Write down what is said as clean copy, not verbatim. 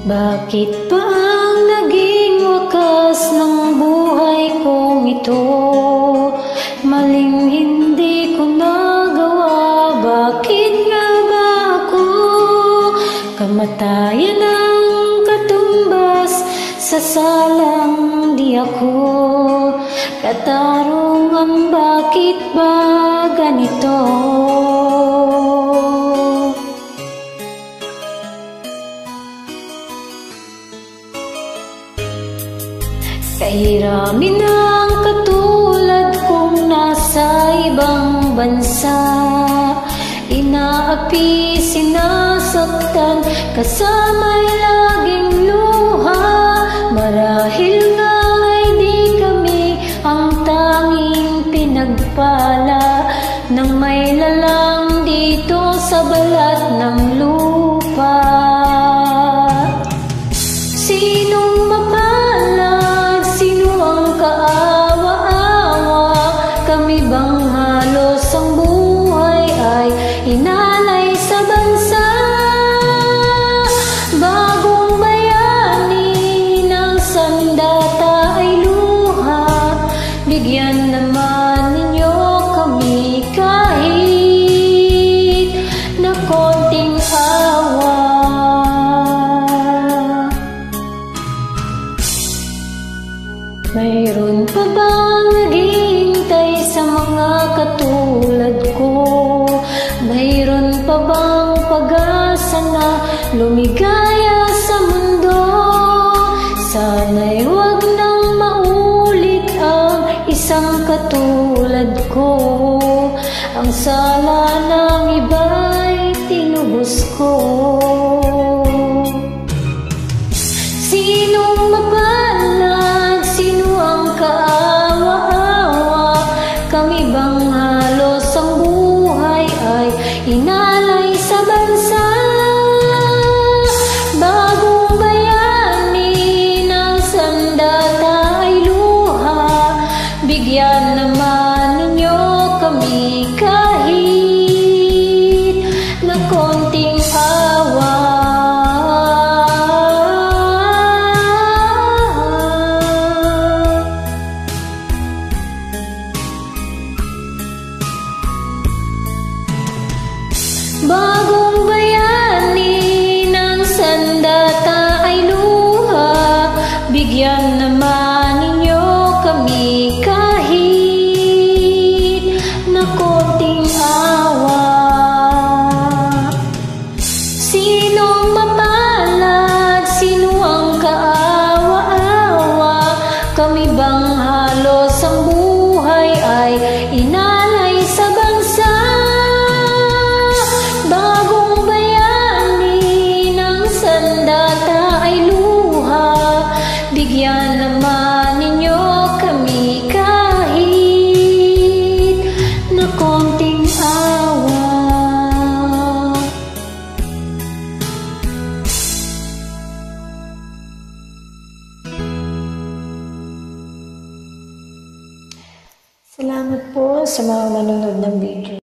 Bakit ba ang naging wakas ng buhay kong ito? Maling hindi ko nagawa, bakit nga ba ako? Kamatayan ang katumbas sa salang di ako. Katarungan, bakit ba ganito? Kahiramin ang katulad kong nasa ibang bansa, inaapi, sinasaktan, kasama'y laging luha. Marahil nga ay di kami ang tanging pinagpala ng may lalang dito sa balat ng lupa. Sinong mapalad? Sino ang kaawa-awa? Kami bang halos ang buhay ay inalay sa bansa? Bagong bayani ng sandata ay luha. Bigyan naman ninyo kami kahit na konting awa. Mayroon pa bang naghihintay sa mga katulad ko? Mayroon pa bang pag-asa na lumigaya sa mundo? Sana'y huwag nang maulit ang isang katulad ko. Ang sala ng iba'y tinubos ko. Sinong mapalad? Sino ang kaawa-awa? Kami bang halos ang buhay ay inalay sa bansa? Bagong bayani ng sandata ay luha. Bigyan naman ninyo kami kahit na konting awa. Bagong bayani ng sandata ay luha. Bigyan naman ninyo kami kahit na konting awa. Sinong mapalad? Sino ang kaawa-awa? Kami bang halos ang buhay ay inalay sa bansa? Bigyan naman ninyo kami kahit na konting awa. Salamat po sa mga nanonood ng video.